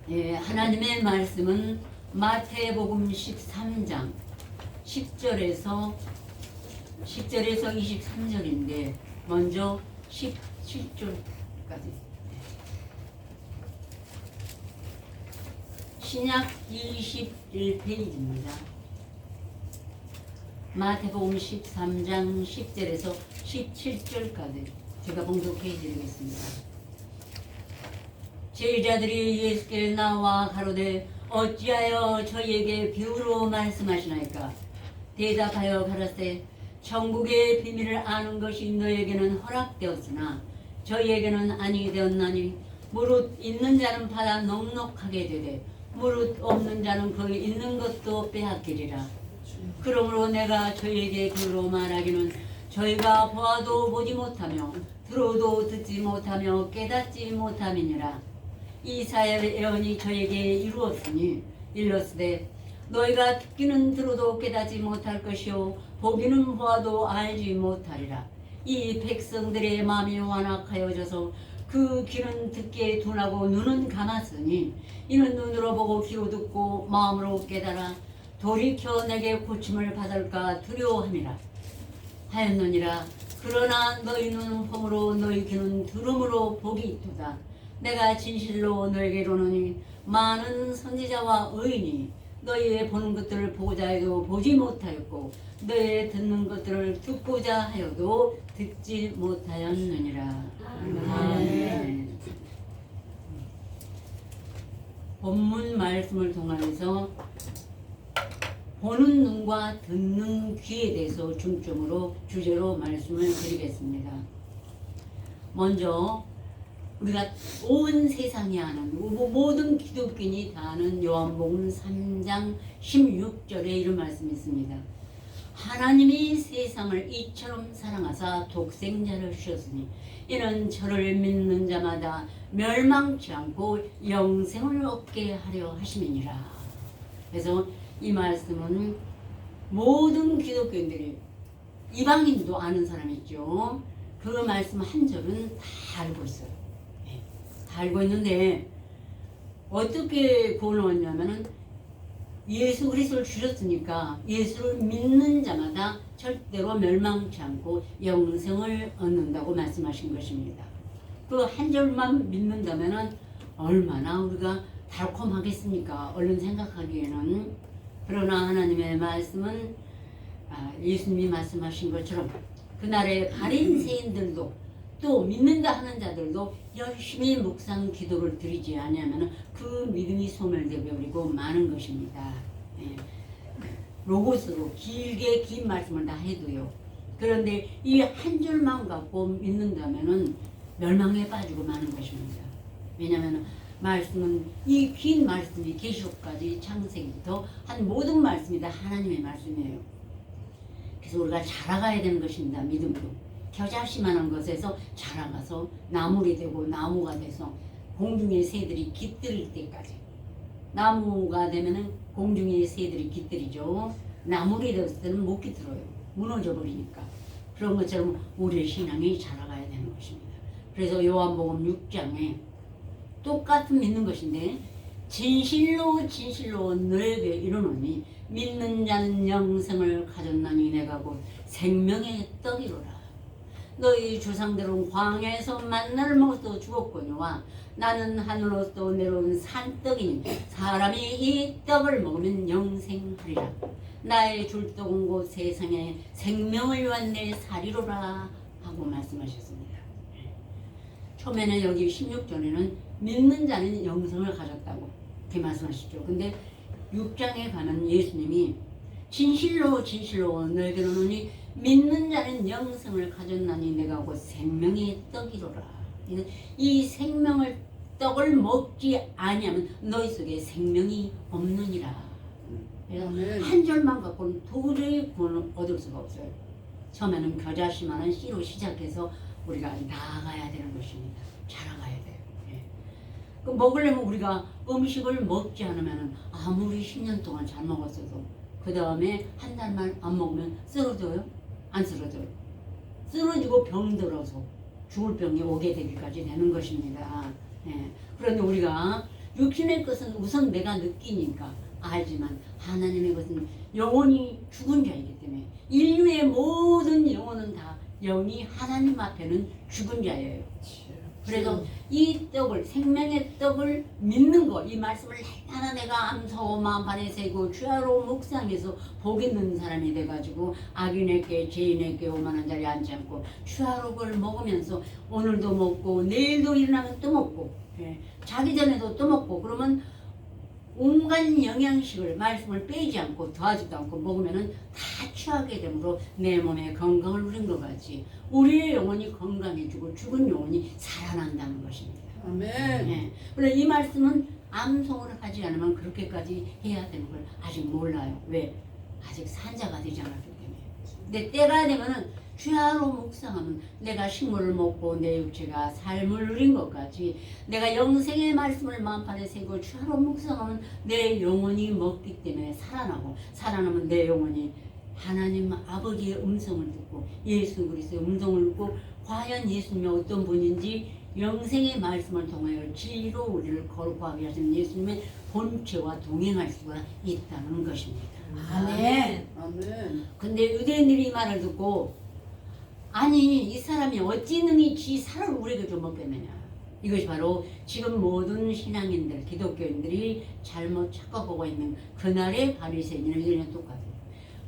예, 하나님의 말씀은 마태복음 13장 10절에서 23절인데 먼저 17절까지 신약 21페이지입니다. 마태복음 13장 10절에서 17절까지 제가 봉독해 드리겠습니다. 제자들이 예수께 나와 가로되 어찌하여 저희에게 비유로 말씀하시나이까? 대답하여 가라사대 천국의 비밀을 아는 것이 너에게는 허락되었으나 저희에게는 아니게 되었나니 무릇 있는 자는 받아 넉넉하게 되되 무릇 없는 자는 그 있는 것도 빼앗기리라. 그러므로 내가 저희에게 비유로 말하기는 저희가 보아도 보지 못하며 들어도 듣지 못하며 깨닫지 못함이니라. 이사야의 예언이 저에게 이루었으니 일렀으되 너희가 듣기는 들어도 깨닫지 못할 것이요 보기는 보아도 알지 못하리라. 이 백성들의 마음이 완악하여져서 그 귀는 듣기에 둔하고 눈은 감았으니 이는 눈으로 보고 귀로 듣고 마음으로 깨달아 돌이켜 내게 고침을 받을까 두려워함이라 하였느니라. 그러나 너희 눈은 봄으로 너희 귀는 들음으로 복이 있도다. 내가 진실로 너에게 이르노니 많은 선지자와 의인이 너희의 보는 것들을 보고자 해도 보지 못하였고 너희의 듣는 것들을 듣고자 하여도 듣지 못하였느니라. 아멘. 본문 말씀을 통하여서 보는 눈과 듣는 귀에 대해서 중점으로 주제로 말씀을 드리겠습니다. 먼저 우리가 온 세상이 아는 모든 기독교인이 다 아는 요한복음 3장 16절에 이런 말씀이 있습니다. 하나님이 세상을 이처럼 사랑하사 독생자를 주셨으니 이는 저를 믿는 자마다 멸망치 않고 영생을 얻게 하려 하심이니라. 그래서 이 말씀은 모든 기독교인들이 이방인도 아는 사람이 있죠. 그 말씀 한 절은 다 알고 있어요. 다 알고 있는데 어떻게 구원을 얻냐면은 예수 그리스도를 주셨으니까 예수를 믿는 자마다 절대로 멸망치 않고 영생을 얻는다고 말씀하신 것입니다. 그 한 절만 믿는다면은 얼마나 우리가 달콤하겠습니까? 얼른 생각하기에는. 그러나 하나님의 말씀은 예수님이 말씀하신 것처럼 그날의 바리새인들도 또 믿는다 하는 자들도 열심히 묵상 기도를 드리지 않으면 그 믿음이 소멸되어 버리고 마는 것입니다. 예. 로고스로 길게 긴 말씀을 다 해도요. 그런데 이 한 줄만 갖고 믿는다면 멸망에 빠지고 마는 것입니다. 왜냐하면 말씀은 이 긴 말씀이 계시록까지 창세기부터 한 모든 말씀이 다 하나님의 말씀이에요. 그래서 우리가 자라가야 되는 것입니다. 믿음도. 겨자씨만한 것에서 자라가서 나물이 되고 나무가 돼서 공중의 새들이 깃들 때까지. 나무가 되면은 공중의 새들이 깃들이죠. 나물이 됐을 때는 못 깃들어요. 무너져 버리니까. 그런 것처럼 우리의 신앙이 자라가야 되는 것입니다. 그래서 요한복음 6장에 똑같은 믿는 것인데 진실로 진실로 너에게 이르노니 믿는 자는 영생을 가졌나니 내가 곧 생명의 떡이로라. 너희 조상들은 광야에서 만나를 먹어서 죽었거니와 나는 하늘로서 내려온 산떡이니 사람이 이 떡을 먹으면 영생하리라. 나의 줄 떡은 곧 세상에 생명을 위한 내 살이로라 하고 말씀하셨습니다. 처음에는 여기 16절에는 믿는 자는 영생을 가졌다고 그렇게 말씀하시죠. 근데 6장에 가면 예수님이 진실로 진실로 너에게 이르노니 믿는 자는 영생을 가졌나니 내가 곧 생명의 떡이로라. 이 생명을 떡을 먹지 아니하면 너희 속에 생명이 없느니라. 그래서 한 절만 갖고는 도저히 구원을 얻을 수가 없어요. 처음에는 겨자씨만한 씨로 시작해서 우리가 나아가야 되는 것입니다. 자라가야 돼요. 예. 그 먹으려면 우리가 음식을 먹지 않으면 아무리 10년 동안 잘 먹었어도 그 다음에 한 달만 안 먹으면 쓰러져요? 안 쓰러져요. 쓰러지고 병들어서 죽을 병이 오게 되기까지 되는 것입니다. 예. 그런데 우리가 육신의 것은 우선 내가 느끼니까 알지만 하나님의 것은 영혼이 죽은 자이기 때문에 인류의 모든 영혼은 다 영이 하나님 앞에는 죽은 자예요. 그래서 이 떡을 생명의 떡을 믿는 것, 이 말씀을 하나 내가 암소 마음판에 새고 주야로 묵상해서 복 있는 사람이 돼가지고 악인에게 죄인에게 오만한 자리에 앉지 않고 주야로 그걸 먹으면서 오늘도 먹고 내일도 일어나면 또 먹고 자기 전에도 또 먹고 그러면 온갖 영양식을 말씀을 빼지 않고 더하지도 않고 먹으면은 다 취하게 되므로 내 몸에 건강을 누린 것 같이 우리의 영혼이 건강해지고 죽은 영혼이 살아난다는 것입니다. 아멘. 네. 그런데 이 말씀은 암송을 하지 않으면 그렇게까지 해야 되는 걸 아직 몰라요. 왜? 아직 산자가 되지 않았기 때문에. 근데 때가 되면은 주야로 묵상하면 내가 식물을 먹고 내 육체가 삶을 누린 것 같이 내가 영생의 말씀을 마음판에 새고 주야로 묵상하면 내 영혼이 먹기 때문에 살아나고 살아나면 내 영혼이 하나님 아버지의 음성을 듣고 예수 그리스도의 음성을 듣고 과연 예수님이 어떤 분인지 영생의 말씀을 통하여 진리로 우리를 거룩하게 하시는 예수님의 본체와 동행할 수가 있다는 것입니다. 아멘. 아멘. 근데 유대인들이 이 말을 듣고 아니 이 사람이 어찌 능히 지 살을 우리에게 좀 먹겠느냐. 이것이 바로 지금 모든 신앙인들 기독교인들이 잘못 착각하고 있는 그날의 바리새인이나 유대인이랑 똑같아요.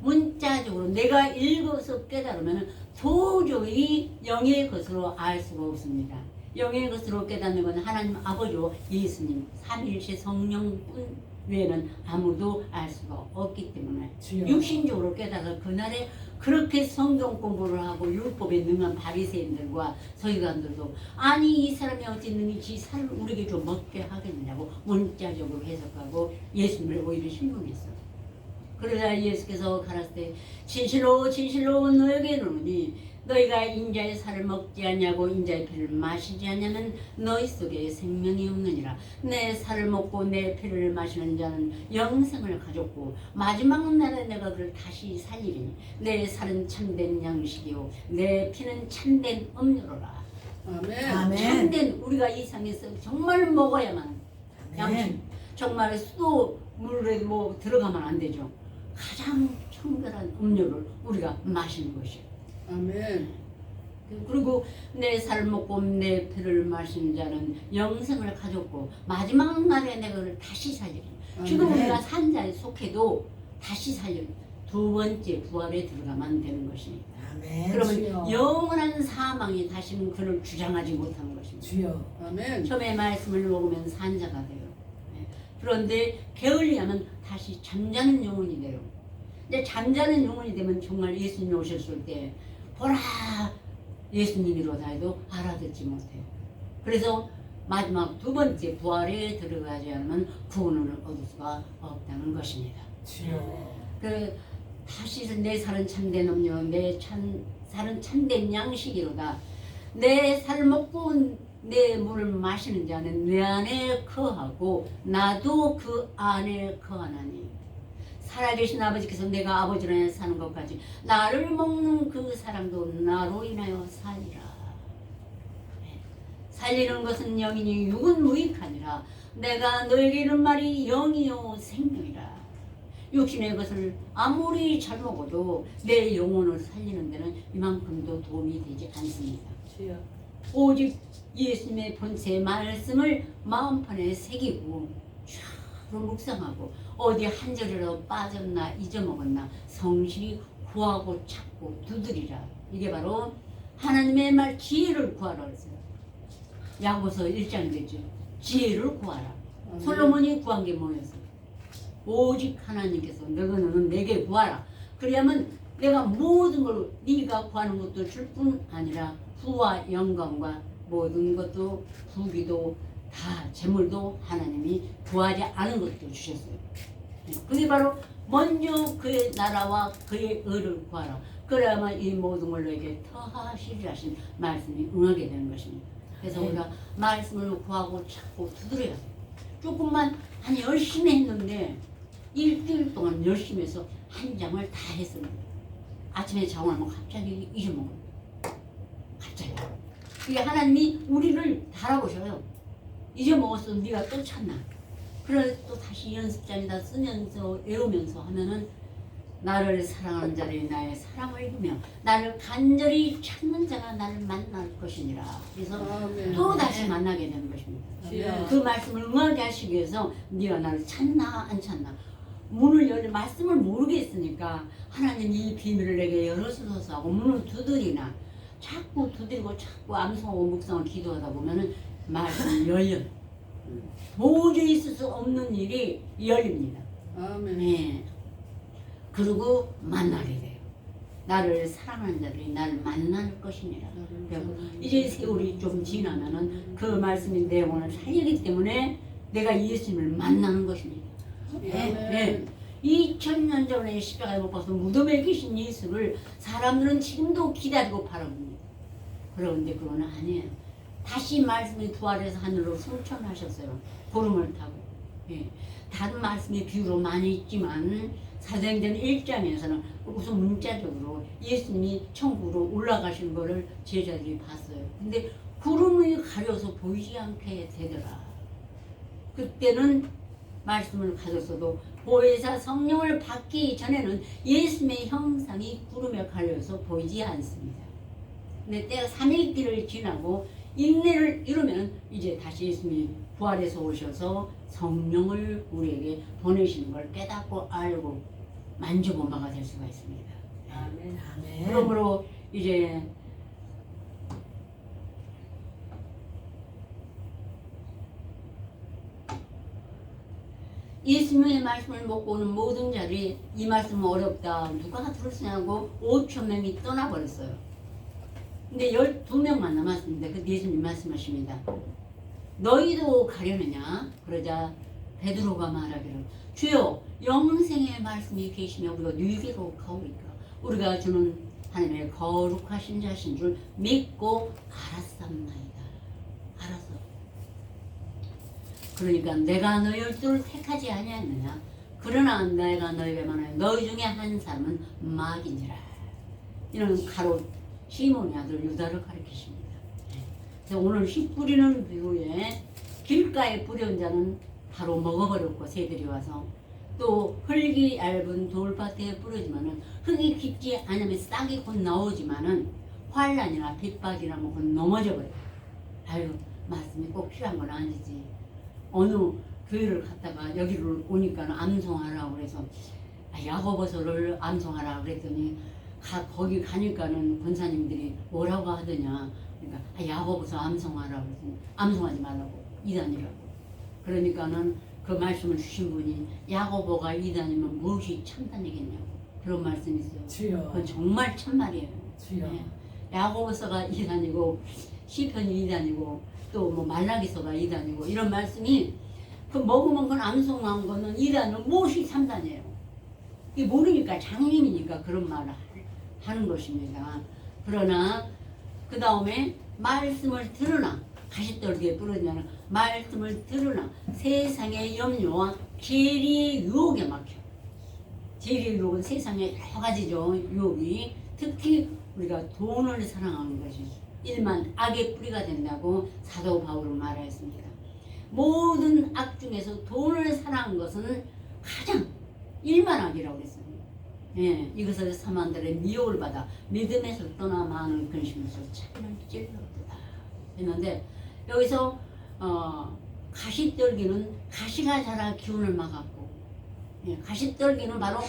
문자적으로 내가 읽어서 깨달으면 도저히 영의 것으로 알 수가 없습니다. 영의 것으로 깨닫는 건 하나님 아버지와 예수님 삼위일체 성령뿐 외에는 아무도 알 수가 없기 때문에 주여. 육신적으로 깨달아 그날에 그렇게 성경 공부를 하고 율법에 능한 바리새인들과 서기관들도 아니 이 사람이 어찌 능히 지 살을 우리에게 좀 먹게 하겠느냐고 문자적으로 해석하고 예수님을 오히려 신문했어요. 그러자 예수께서 가라사대 때 진실로 진실로 너에게 이르노니 너희가 인자의 살을 먹지 않냐고 인자의 피를 마시지 않냐면 너희 속에 생명이 없느니라. 내 살을 먹고 내 피를 마시는 자는 영생을 가졌고 마지막 날에 내가 그를 다시 살리리니 내 살은 참된 양식이요 내 피는 참된 음료로라. 아멘. 아멘. 참된 우리가 이 상에서 정말 먹어야만 양식 아멘. 정말 수도 물에 뭐 들어가면 안 되죠. 가장 청결한 음료를 우리가 마시는 것이에요. 아멘. 그리고 내 살 먹고 내 피를 마신 자는 영생을 가졌고 마지막 날에 내가 그를 다시 살리리. 지금 아멘. 우리가 산 자에 속해도 다시 살리리. 두 번째 부활에 들어가면 되는 것이니까. 아멘. 그러면 주여. 영원한 사망이 다시는 그를 주장하지 못하는 것입니다. 주여. 아멘. 처음에 말씀을 먹으면 산자가 돼요. 네. 그런데 게을리하면 다시 잠자는 영혼이 돼요. 근데 잠자는 영혼이 되면 정말 예수님이 오셨을 때 보라 예수님이로다 해도 알아듣지 못해요. 그래서 마지막 두 번째 부활에 들어가지 않으면 구원을 얻을 수가 없다는 것입니다. 주여. 그 다시 내 살은 참된 음료 내 살은 참된 양식이로다. 내 살 먹고 내 물을 마시는 자는 내 안에 거하고 나도 그 안에 거하나니 살아계신 아버지께서 내가 아버지로 인해 사는 것까지 나를 먹는 그 사람도 나로 인하여 살리라. 살리는 것은 영이니 육은 무익하니라. 내가 너에게 이른 말이 영이요 생명이라. 육신의 것을 아무리 잘 먹어도 내 영혼을 살리는 데는 이만큼도 도움이 되지 않습니다. 주여. 오직 예수님의 본체 말씀을 마음판에 새기고 쫙 묵상하고 어디 한 절이라도 빠졌나 잊어먹었나 성실히 구하고 찾고 두드리라. 이게 바로 하나님의 말 지혜를 구하라 그랬어요. 야고보서 1장이겠죠. 지혜를 구하라. 솔로몬이 구한 게 뭐였어요? 오직 하나님께서 너는 내게 구하라. 그래야면 내가 모든 걸 네가 구하는 것도 줄 뿐 아니라 부와 영광과 모든 것도 부귀도 다 재물도 하나님이 구하지 않은 것도 주셨어요. 그게 바로 먼저 그의 나라와 그의 의를 구하라. 그래야만 이 모든 걸 너에게 더하시리라 하신 말씀이 응하게 되는 것입니다. 그래서 우리가 말씀을 구하고 찾고 두드려야 돼요. 조금만 한 열심히 했는데 일주일 동안 열심히 해서 한 장을 다 했습니다. 아침에 자고 나면 갑자기 잊어먹어요. 갑자기. 그게 하나님이 우리를 달아보셔요. 잊어먹었어. 네가 또 찾나. 그래 또 다시 연습장에다 쓰면서 외우면서 하면은 나를 사랑하는 자를 나의 사랑을 입으며 나를 간절히 찾는 자가 나를 만날 것이니라. 그래서 아멘. 또 다시 만나게 되는 것입니다. 아멘. 그 말씀을 응하게 하시기 위해서 네가 나를 찾나 안 찾나 문을 열는 말씀을 모르겠으니까 하나님 이 비밀을 내게 열어주소서 하고 문을 두드리나 자꾸 두드리고 자꾸 암송하고 묵상을 기도하다 보면은 말씀이 열려요. 도저히 있을 수 없는 일이 열립니다. 아멘. 네. 그리고 만나게 돼요. 나를 사랑하는 자들이 나를 만날 것이니라. 그리고 이제 세월이 좀 지나면은 그 말씀의 내용을 살리기 때문에 내가 예수님을 만나는 것입니다. 네. 2000년 전에 십자가에 못 박아서 무덤에 계신 예수를 사람들은 지금도 기다리고 바라봅니다. 그런데 그건 아니에요. 다시 말씀이 부활해서 하늘로 승천하셨어요. 구름을 타고. 예. 다른 말씀의 비유로 많이 있지만 사도행전 1장에서는 우선 문자적으로 예수님이 천국으로 올라가신 거를 제자들이 봤어요. 근데 구름이 가려서 보이지 않게 되더라. 그때는 말씀을 가졌어도 보혜사 성령을 받기 전에는 예수님의 형상이 구름에 가려서 보이지 않습니다. 근데 때가 3일길을 지나고 인내를 이루면 이제 다시 예수님이 부활해서 오셔서 성령을 우리에게 보내시는 걸 깨닫고 알고 만져본 바가 될 수가 있습니다. 아멘. 아멘. 그러므로 이제 예수님의 말씀을 먹고 오는 모든 자들이 이 말씀은 어렵다. 누가 들을 수 있냐고 5,000명이 떠나버렸어요. 근데 12명만 남았습니다. 그 예수님 말씀하십니다. 너희도 가려느냐? 그러자 베드로가 말하기를 주여 영생의 말씀이 계시며 우리가 누구로 가오리까? 우리가 주는 하나님의 거룩하신 자신 줄 믿고 알았사옵나이다. 알았어. 그러니까 내가 너희 열두를 택하지 아니하느냐? 그러나 내가 너희에게 말하노니 너희 중에 한 사람은 마귀니라. 이는 가롯 시몬의 아들 유다를 가리키십니다. 그래서 오늘 씨 뿌리는 비유에 길가에 뿌려온 자는 바로 먹어버렸고 새들이 와서 또 흙이 얇은 돌밭에 뿌려지면은 흙이 깊지 않으면 싹이 곧 나오지만은 환란이나 핍박이나 뭐 곧 넘어져 버려요. 아유 말씀이 꼭 필요한 건 아니지. 어느 교회를 갔다가 여기를 오니까 암송하라고 그래서 야고보서를 암송하라고 그랬더니 거기 가니까는 권사님들이 뭐라고 하더냐. 그러니까 야고보서 암송하라고 그랬더니 암송하지 말라고 이단이라고. 그러니까는 그 말씀을 주신 분이 야고보가 이단이면 무엇이 참단이겠냐고 그런 말씀이 있어요. 주여. 그건 정말 참말이에요. 주여. 네. 야고보서가 이단이고 시편이 이단이고 또 뭐 말라기서가 이단이고 이런 말씀이 그 먹으면 그건 암송한 거는 이단은 무엇이 참단이에요. 이게 모르니까 장님이니까 그런 말을 하는 것입니다. 그러나 그 다음에 말씀을 들으나 가시떨기에 부르냐는 말씀을 들으나 세상의 염려와 죄리의 유혹에 막혀. 죄리의 유혹은 세상에 여러 가지죠. 유혹이 특히 우리가 돈을 사랑하는 것이 일만 악의 뿌리가 된다고 사도 바울은 말하였습니다. 모든 악 중에서 돈을 사랑하는 것은 가장 일만 악이라고 그랬어요. 예, 이것을 사람들의 미혹을 받아 믿음에서 떠나 많은 근심에서 차를 찔렀다 했는데 여기서 가시떨기는 가시가 자라 기운을 막았고 예, 가시떨기는 바로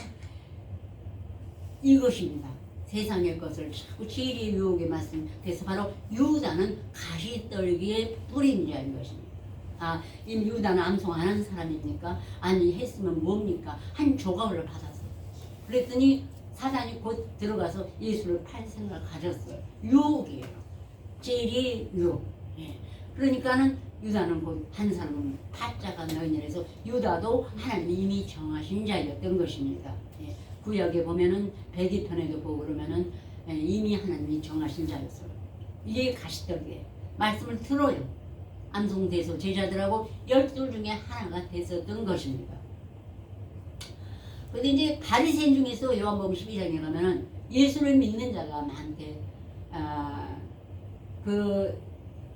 이것입니다. 세상의 것을 자꾸 지리 유혹에 맞습니다. 바로 유다는 가시떨기의 뿌린 자인 것입니다. 이 유다는 암송 안 하는 사람입니까? 아니 했으면 뭡니까? 한 조각을 받았어요. 그랬더니 사단이 곧 들어가서 예수를 팔 생각을 가졌어요. 유혹이에요. 제리 유혹. 예. 그러니까는 유다는 곧 한 사람은 팔자가 너희니라서 유다도 하나님이 이미 정하신 자였던 것입니다. 예. 구약에 보면은 백이편에도 보고 그러면은 이미 하나님이 정하신 자였어요. 이게 가시떨기예요. 말씀을 들어요. 암송돼서 제자들하고 12 중에 하나가 됐었던 것입니다. 근데 이제 바리새인 중에서 요한복음 12장에 가면은 예수를 믿는 자가 많대. 그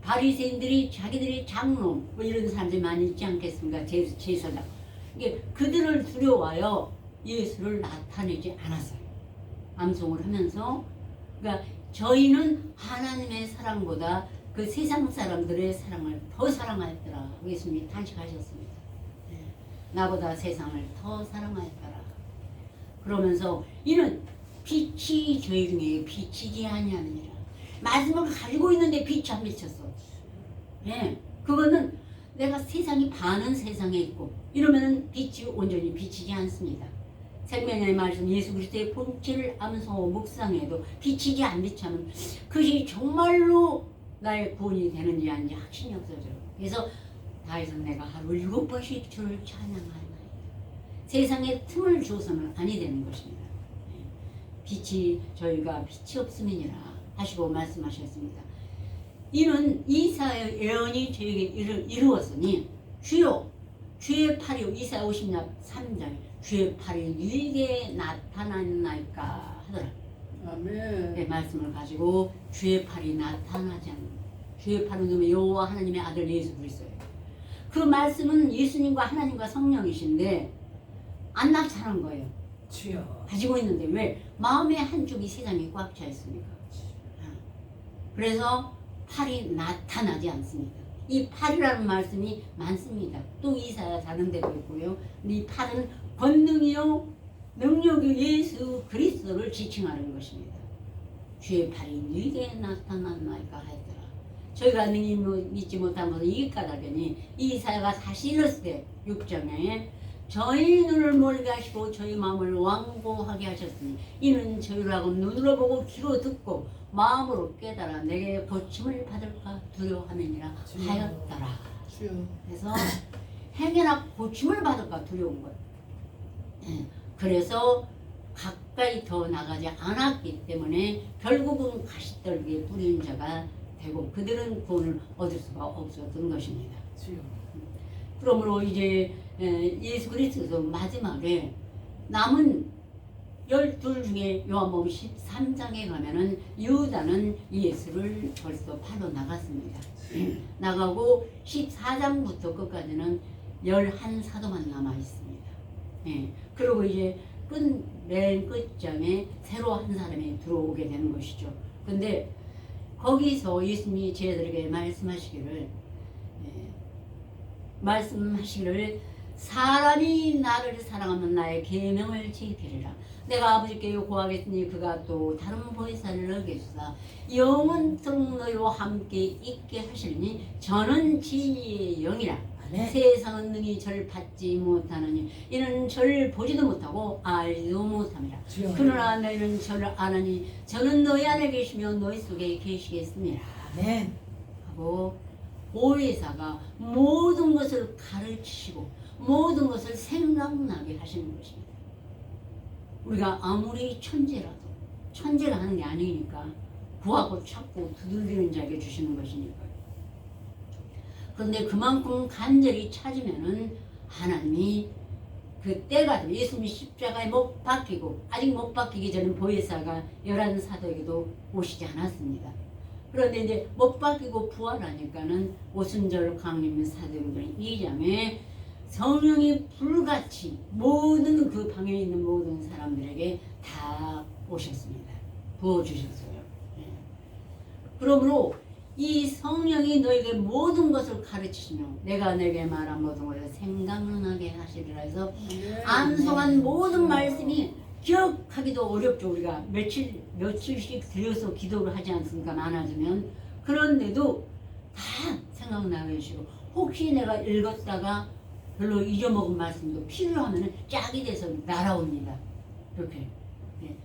바리새인들이 자기들이 장로 뭐 이런 사람들이 많이 있지 않겠습니까? 제사장. 이게 그들을 두려워하여 예수를 나타내지 않았어요. 암송을 하면서 그러니까 저희는 하나님의 사랑보다 그 세상 사람들의 사랑을 더 사랑하였더라. 예수님이 탄식하셨습니다. 나보다 세상을 더 사랑하였더라. 그러면서 이는 빛이 저희 중에 비치지 아니하느니라. 말씀을 가지고 있는데 빛이 안 비쳤어. 예, 그거는 내가 세상이 반은 세상에 있고 이러면은 빛이 온전히 비치지 않습니다. 생명의 말씀 예수 그리스도의 본체를 암송하고 묵상해도 비치지 안 비치면 그것이 정말로 나의 구원이 되는지 아닌지 확신이 없어져요. 그래서 다해서 내가 하루 7번씩 주를 찬양하나이다. 세상에 틈을 줘서는 아니 되는 것입니다. 빛이 저희가 빛이 없음이니라 하시고 말씀하셨습니다. 이는 이사의 예언이 저에게 이루었으니 주여 주의 팔이 이사 53장 주의 팔이 누이게 나타나나이까 하더라. 아멘. 네, 말씀을 가지고 주의 팔이 나타나지 않는 주의 팔은 누구면 여호와 하나님의 아들 예수 그리스도예요. 그 말씀은 예수님과 하나님과 성령이신데 안 나타난 거예요. 주여. 가지고 있는데 왜? 마음의 한쪽이 세상에 꽉 차 있으니까. 그래서 팔이 나타나지 않습니다. 이 팔이라는 말씀이 많습니다. 또 이사야 다른 데도 있고요. 이 팔은 권능이요 능력이 예수 그리스도를 지칭하는 것입니다. 주의 팔이 네게 나타났나이까 하였더라. 저희가 능히 믿지 못한 것은 이게 까닭이니 이사야가 다시 이랬을 때 6장에 저희 눈을 멀게 하시고 저희 마음을 완고하게 하셨으니 이는 저희라고 눈으로 보고 귀로 듣고 마음으로 깨달아 내게 고침을 받을까 두려워함이니라 하였더라. 주여. 그래서 행여나 고침을 받을까 두려운 거예요. 그래서 가까이 더 나가지 않았기 때문에 결국은 가시떨기에 뿌린 자가 되고 그들은 구원을 얻을 수가 없었던 것입니다. 주여. 그러므로 이제 예수 그리스도 마지막에 남은 12 중에 요한복음 13장에 가면은 유다는 예수를 벌써 팔러 나갔습니다. 나가고 14장부터 끝까지는 11사도만 남아 있습니다. 예. 그리고 이제 맨 끝장에 새로 한 사람이 들어오게 되는 것이죠. 근데 거기서 예수님이 제자들에게 말씀하시기를 사람이 나를 사랑하면 나의 계명을 지키리라. 내가 아버지께 구하겠으니 그가 또 다른 보혜사를 너에게 주사 영원토록 너희와 함께 있게 하시니 저는 진리의 영이라. 아멘. 세상은 능히 저를 받지 못하느니 이는 저를 보지도 못하고 알지도 못함이라. 주여. 그러나 너희는 저를 아나니 저는 너희 안에 계시며 너희 속에 계시겠습니다 아멘. 하고 보혜사가 모든 것을 가르치시고 모든 것을 생각나게 하시는 것입니다. 우리가 아무리 천재가 하는 게 아니니까 구하고 찾고 두들기는 자에게 주시는 것이니까요. 그런데 그만큼 간절히 찾으면은 하나님이 그 때가 되면 예수님이 십자가에 못 박히고 아직 못 박히기 전에 보혜사가 11사도에게도 오시지 않았습니다. 그런데 이제 못 박히고 부활하니까는 오순절 강림 사도행전 2장에 성령이 불같이 모든 그 방에 있는 모든 사람들에게 다 오셨습니다. 부어주셨어요. 그러므로 이 성령이 너에게 모든 것을 가르치시며 내가 내게 말한 모든 것을 생각나게 하시리라 해서 암송한 모든 말씀이 기억하기도 어렵죠. 우리가 며칠씩 들여서 기도를 하지 않습니까? 많아지면. 그런데도 다 생각나게 해주시고 혹시 내가 읽었다가 별로 잊어먹은 말씀도 필요하면 짝이 돼서 날아옵니다. 이렇게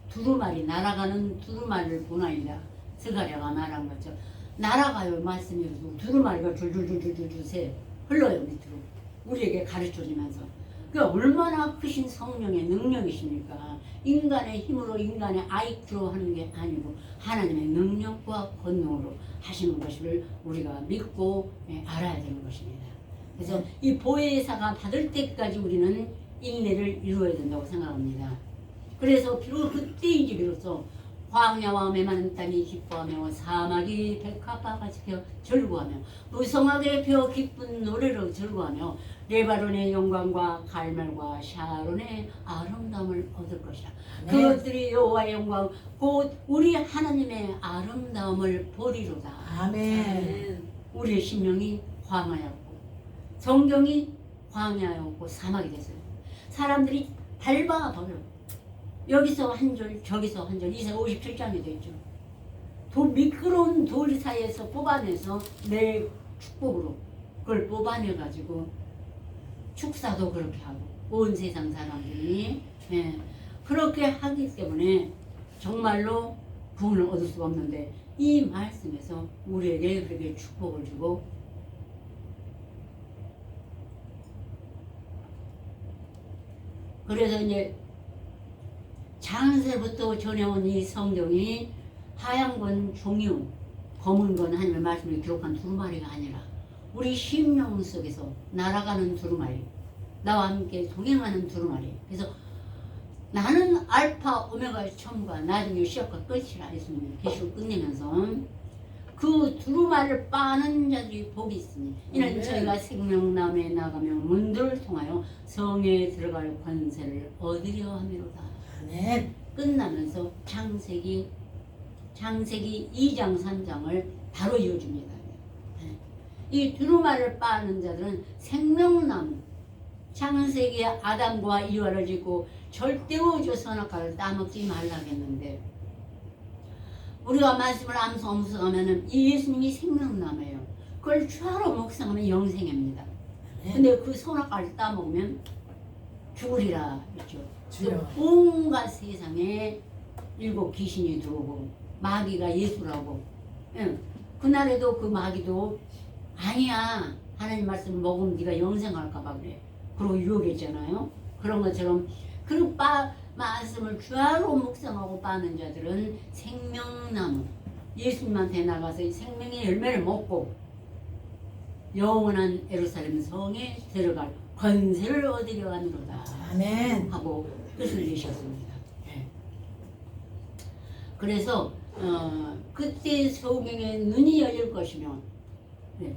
두루마리 날아가는 두루마리를 보나이다. 스가랴가 말한 것처럼 날아가요. 말씀이라도 두루마리가 줄줄줄줄줄 새 흘러요 밑으로 우리에게 가르쳐주면서. 그 얼마나 크신 성령의 능력이십니까? 인간의 힘으로 인간의 IQ로 하는 게 아니고 하나님의 능력과 권능으로 하시는 것을 우리가 믿고 알아야 되는 것입니다. 그래서 이 보혜사가 받을 때까지 우리는 인내를 이루어야 된다고 생각합니다. 그래서 비록 그때이지 비로소 광야와 메마른 땅이 기뻐하며 사막이 백합화같이 피어 즐거워하며 무성하게 피어 기쁜 노래로 즐거워하며 레바논의 영광과 갈멜과 샤론의 아름다움을 얻을 것이라. 네. 그것들이 여호와의 영광 곧 우리 하나님의 아름다움을 보리로다. 아멘. 우리의 심령이 광야였고 성경이 광야였고 사막이 됐어요. 사람들이 밟아버려. 여기서 한 줄 저기서 한 줄. 이사야 57장에 되죠. 미끄러운 돌 사이에서 뽑아내서 내 축복으로 그걸 뽑아내가지고 축사도 그렇게 하고 온 세상 사람들이 그렇게 하기 때문에 정말로 구원을 얻을 수가 없는데 이 말씀에서 우리에게 그렇게 축복을 주고 그래서 이제 장세부터 전해온 이 성경이 하얀 건 종이요 검은 건 하나님의 말씀을 기록한 두루마리가 아니라 우리 심령 속에서 날아가는 두루마리, 나와 함께 동행하는 두루마리. 그래서 나는 알파 오메가의 처음과 나중에 시작과 끝이라 했습니다. 계시록 끝내면서 그 두루마리를 빠는 자들이 복이 있으니 이는 아멘. 저희가 생명나무에 나가며 문들을 통하여 성에 들어갈 권세를 얻으려 함이로다. 아멘. 끝나면서 창세기 2장 3장을 바로 이어줍니다. 이 두루마리를 빠는 자들은 생명나무, 창세기 아담과 이와를 짓고 절대로 저 선악과를 따먹지 말라겠는데 우리가 말씀을 암송하면은 이 예수님이 생명나무예요. 그걸 주하로 묵상하면 영생입니다. 근데 그 선악과를 따먹으면 죽으리라 했죠. 주여. 온갖 세상에 일곱 귀신이 들어오고 마귀가 예수라고. 그날에도 그 마귀도 아니야 하나님 말씀 먹으면 네가 영생할까봐 그래. 그러고 유혹했잖아요. 그런 것처럼 그 말씀을 주야로 묵상하고 빠는 자들은 생명나무 예수님한테 나가서 이 생명의 열매를 먹고 영원한 예루살렘 성에 들어갈 권세를 얻으려 하노라 아멘. 하고 뜻을 내셨습니다. 그래서 그때 성경의 눈이 열릴 것이며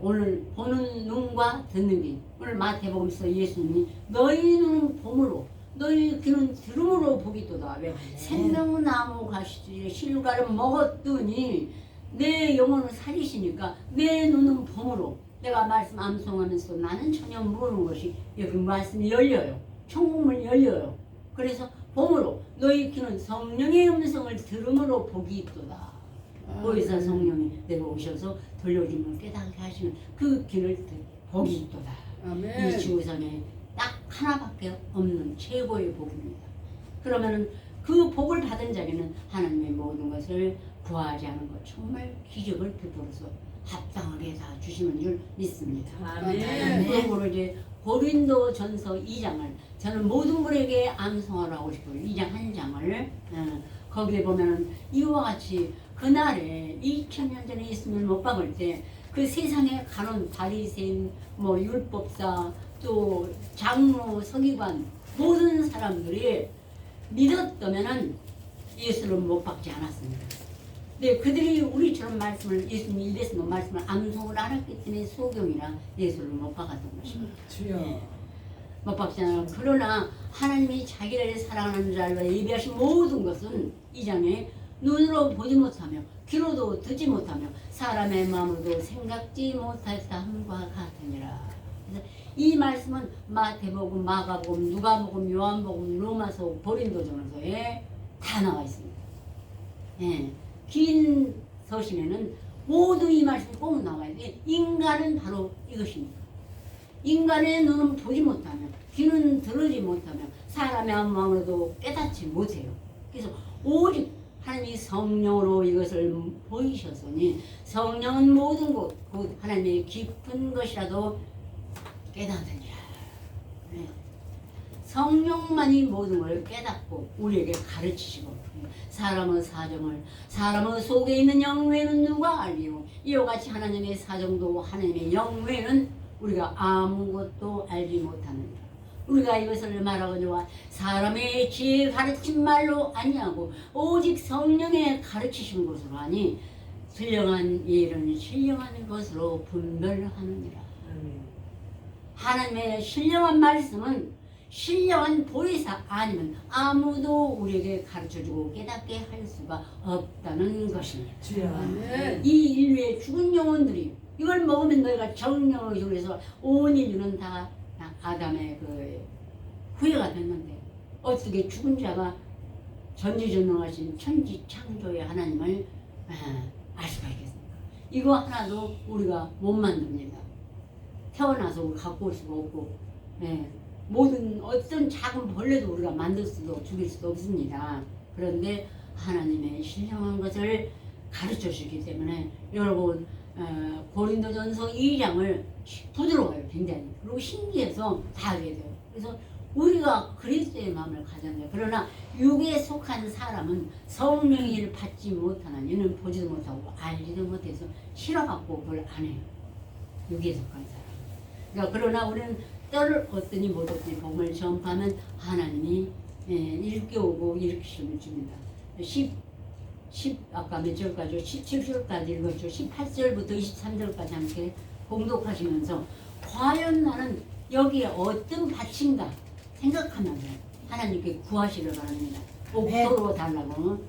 오늘 보는 눈과 듣는 귀. 오늘 마태복음에서 예수님이 너희 눈은 봄으로 너희 귀는 들음으로 보기도다. 왜? 생명나무 가시 실과를 먹었더니 내 영혼을 살리시니까 내 눈은 봄으로 내가 말씀 암송하면서 나는 전혀 모르는 것이 여기 말씀이 열려요. 천국문이 열려요. 그래서 봄으로 너희 귀는 성령의 음성을 들음으로 복이 있도다. 보혜사 성령이 내려오셔서 돌려주면 깨닫게 하시는 그 길을 복이 있도다. 아멘. 이 지구상에 딱 하나밖에 없는 최고의 복입니다. 그러면은 그 복을 받은 자에게는 하나님의 모든 것을 구하지 않은 것 정말 기적을 베풀어서 합당하게 다 주시는 줄 믿습니다. 아멘. 그러므로 이제 고린도 전서 2장을 저는 모든 분에게 암송하라 하고 싶어요. 2장 한 장을 거기에 보면은 이와 같이 그날에 2000년 전에 예수님을 못 박을 때 그 세상에 가는 바리새인, 뭐 율법사, 또 장로, 서기관 모든 사람들이 믿었다면은 예수를 못 박지 않았습니다. 근데 그들이 우리처럼 말씀을 예수님 입에서 말씀을 암송을 안 했기 때문에 소경이라 예수를 못 박았던 것입니다. 주여. 못 박지 않아요. 그러나 하나님이 자기를 사랑하는 자를 예비하신 모든 것은 이 장에 눈으로 보지 못하며 귀로도 듣지 못하며 사람의 마음으로도 생각지 못하였다 함과 같으니라. 그래서 이 말씀은 마태복음, 마가복음, 누가복음, 요한복음, 로마서, 고린도전서에 다 나와 있습니다. 긴 서신에는 모두 이 말씀이 꼭 나와야 돼. 인간은 바로 이것입니다. 인간의 눈은 보지 못하며 귀는 들으지 못하며 사람의 마음으로도 깨닫지 못해요. 그래서 오직 하나님이 성령으로 이것을 보이셨으니 성령은 모든 것, 곧 하나님의 깊은 것이라도 깨닫느니라. 성령만이 모든 걸 깨닫고 우리에게 가르치시고 사람의 사정을 사람의 속에 있는 영외는 누가 알리요. 이와 같이 하나님의 사정도 하나님의 영외는 우리가 아무것도 알지 못하느니라. 우리가 이것을 말하거니와 사람의 지혜 가르친 말로 아니하고 오직 성령의 가르치신 것으로 하니 신령한 일은 신령한 것으로 분별하느니라. 하나님의 신령한 말씀은 신령한 보혜사 아니면 아무도 우리에게 가르쳐주고 깨닫게 할 수가 없다는 것입니다. 아멘. 이 인류의 죽은 영혼들이 이걸 먹으면 너희가 정령을 속에서 온 인류는 다 아담의 그 후예가 됐는데 어떻게 죽은 자가 전지전능하신 천지 창조의 하나님을 알 수가 있겠습니까? 이거 하나도 우리가 못 만듭니다. 태어나서 갖고 올 수가 없고 모든 어떤 작은 벌레도 우리가 만들 수도 죽일 수도 없습니다. 그런데 하나님의 신령한 것을 가르쳐 주기 때문에 여러분 고린도전서 2장을 부드러워요. 굉장히. 그리고 신기해서 다 하게 돼요. 그래서 우리가 그리스도의 마음을 가졌네요. 그러나 육에 속한 사람은 성령의 일을 받지 못하는 이는 보지도 못하고 알지도 못해서 싫어갖고 그걸 안 해요. 육에 속한 사람. 그러니까 그러나 우리는 때를 얻더니 못 얻더니 복음을 전파하면 하나님이 일깨우고 일으키심을 줍니다. 아까 몇 절까지 17절까지 읽었죠. 18절부터 23절까지 함께 공독하시면서 과연 나는 여기에 어떤 밭인가 생각하면서 하나님께 구하시려 바랍니다. 옥토로 달라고.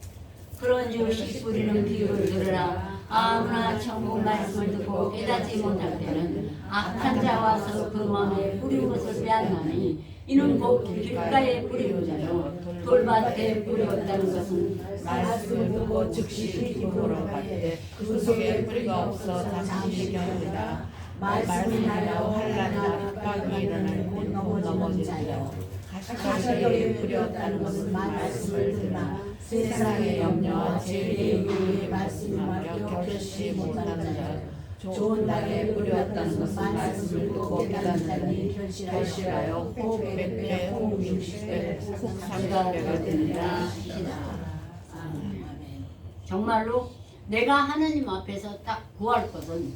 그런즉 씨 뿌리는 비유를 들으라. 아무나 천국 말씀을 듣고 깨닫지 못할 때는 악한 자 와서 그 마음에 뿌린 것을 빼앗나니 이는 곧 길가에 뿌린 자요 돌밭에 뿌렸다는 것은 말씀을 듣고 즉시 기쁨으로 받되 그 속에 뿌리가 없어 잠시 겨누다. 말씀이나여 환난이나 핍박이 일어나는 곧 넘어지는 자요 가시떨기에 뿌렸다는 것은 말씀을 듣나 세상의 염려와 죄의 유혹의 말씀을 격려치 못하는 자요 좋은 땅에 뿌렸다는 것은 말씀을 듣고 깨닫는 자니 결실하여 혹 100배, 혹 60배, 혹 30배가 되느니라. 정말로 내가 하나님 앞에서 딱 구할 것은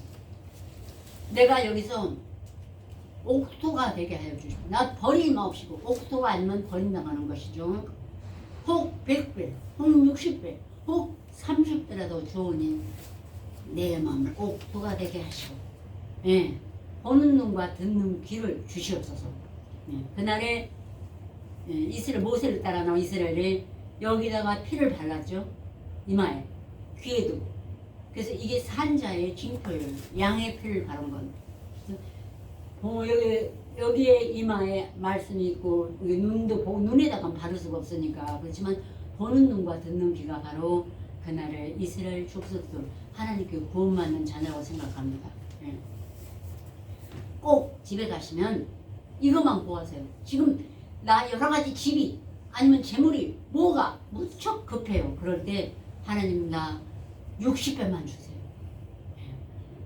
내가 여기서 옥토가 되게 하여 주시고 나 버림 없이고 옥토가 아니면 버림당하는 것이죠. 혹 100배, 혹 60배, 혹 30배라도 좋으니 내 마음을 옥토가 되게 하시고 보는 눈과 듣는 귀를 주시옵소서. 그날에 이스라엘 모세를 따라 나온 이스라엘이 여기다가 피를 발랐죠. 이마에 귀에도. 그래서 이게 산자의 징표예요. 양의 피를 바른 건. 여기에 이마에 말씀이 있고 눈도 보고 눈에다가 바를 수가 없으니까 그렇지만 보는 눈과 듣는 귀가 바로 그날의 이스라엘 족속들 하나님께 구원받는 자녀라고 생각합니다. 꼭 집에 가시면 이것만 보아세요. 지금 나 여러 가지 집이 아니면 재물이 뭐가 무척 급해요. 그럴 때 하나님 나 60배만 주세요.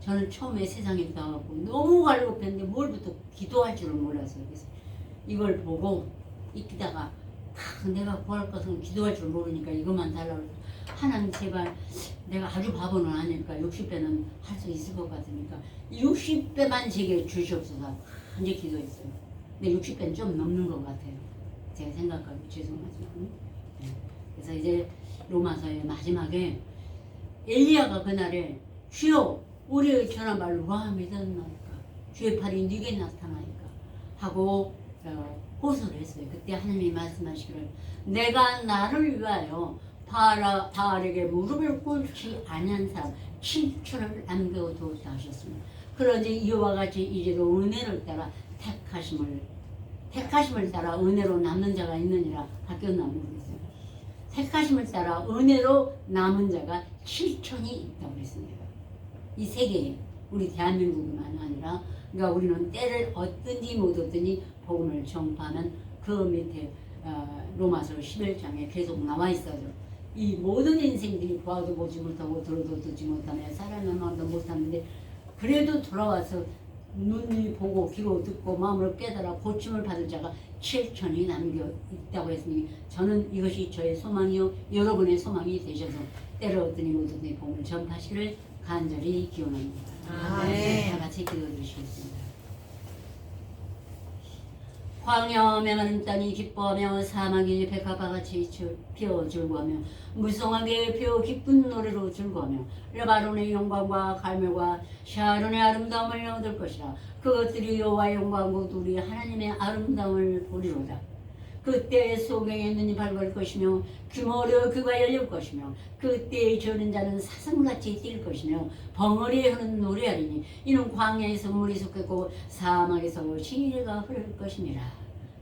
저는 처음에 세상에 나와갖고 너무 갈급했는데 뭘부터 기도할 줄을 몰랐어요. 그래서 이걸 보고 있다가 내가 구할 것은 기도할 줄 모르니까 이것만 달라고 해서 하나님 제발 내가 아주 바보는 아니니까 60배는 할 수 있을 것 같으니까 60배만 제게 주시옵소서 이제 기도했어요. 근데 60배는 좀 넘는 것 같아요. 제가 생각하기 죄송하지만. 그래서 이제 로마서의 마지막에 엘리야가 그날에 주여 우리의 전한 말을 누가 믿었나이까 주의 팔이 네게 나타나니까 하고 호소를 했어요. 그때 하나님이 말씀하시기를 내가 나를 위하여 바알에게 무릎을 꿇지 아니한 사람 7천을 남겨두었다 하셨습니다. 그러지 이와 같이 이제도 은혜를 따라 택하심을 따라 은혜로 남는 자가 있느니라. 바뀌었나 모르겠어요. 택하심을 따라 은혜로 남은 자가 7천이 있다고 그랬습니다. 이 세계에 우리 대한민국만 아니라 그러니까 우리는 때를 얻든지 못 얻든지 복음을 전파하면 그 밑에 로마서 11장에 계속 나와 있어요. 이 모든 인생들이 보아도 보지 못하고 들어도 듣지 못하며 살아남아도 못하는데 그래도 돌아와서 눈이 보고 귀로 듣고 마음을 깨달아 고침을 받을 자가 7천이 남겨 있다고 했으니 저는 이것이 저의 소망이요 여러분의 소망이 되셔서 때를 얻더니 못 얻더니 복음을 전파하시기를 간절히 기원합니다. 아멘. 다 같이 기도해 주시겠습니다. 광야 메마른 땅이 기뻐하며 사막이 백합화같이 피어 즐거하며 무성하게 피어 기쁜 노래로 즐거하며 레바논의 영광과 갈멜과 샤론의 아름다움을 얻을 것이라. 그것들이 여호와의 영광과 우리 하나님의 아름다움을 보리로다. 그때 소경의 눈이 밝을 것이며 귀머려 귀가 열릴 것이며 그때 저는 자는 사슴같이 뛸 것이며 벙어리 흐르는 노래하리니 이는 광야에서 물이 솟겠고 사막에서 시내가 흐를 것이니라.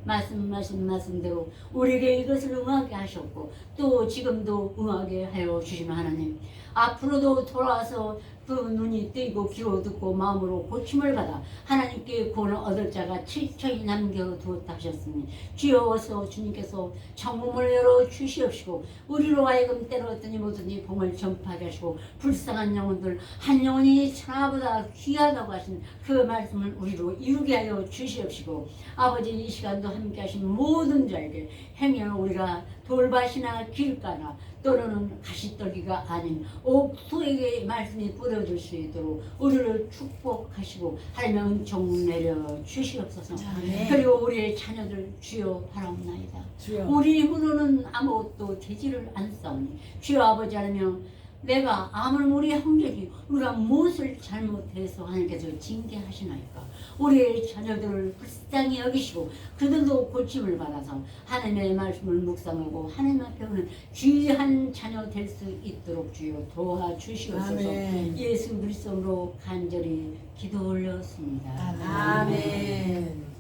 말씀대로 우리에게 이것을 응하게 하셨고 또 지금도 응하게 하여 주시는 하나님, 앞으로도 돌아와서 그 눈이 뜨이고 귀로 듣고 마음으로 고침을 받아 하나님께 구원을 얻을 자가 7천이 남겨두었다 하셨으니 주여서 주님께서 창문을 열어 주시옵시고 우리로 하여금 때로더니 뭐든지 복을 전파하게 하시고 불쌍한 영혼들 한 영혼이 천하보다 귀하다고 하신 그 말씀을 우리로 이루게 하여 주시옵시고 아버지 이 시간도 함께 하신 모든 자에게 행여 우리가 돌밭이나 길가나 또는 가시떨기가 아닌 옥토에게 말씀이 뿌려질 수 있도록 우리를 축복하시고 하나님의 은총 내려 주시옵소서. 아멘. 그리고 우리의 자녀들 주여 바라옵나이다. 주여. 우리 힘으로는 아무것도 되지를 않사오니 주여 아버지 하나님, 내가 아무리 우리 형제지 우리가 무엇을 잘못해서 하나님께서 징계하시나이까. 우리의 자녀들을 불쌍히 여기시고 그들도 고침을 받아서 하나님의 말씀을 묵상하고 하나님 앞에 오는 귀한 자녀 될 수 있도록 주여 도와주시옵소서. 아멘. 예수 그리스도로 간절히 기도 올렸습니다. 아멘.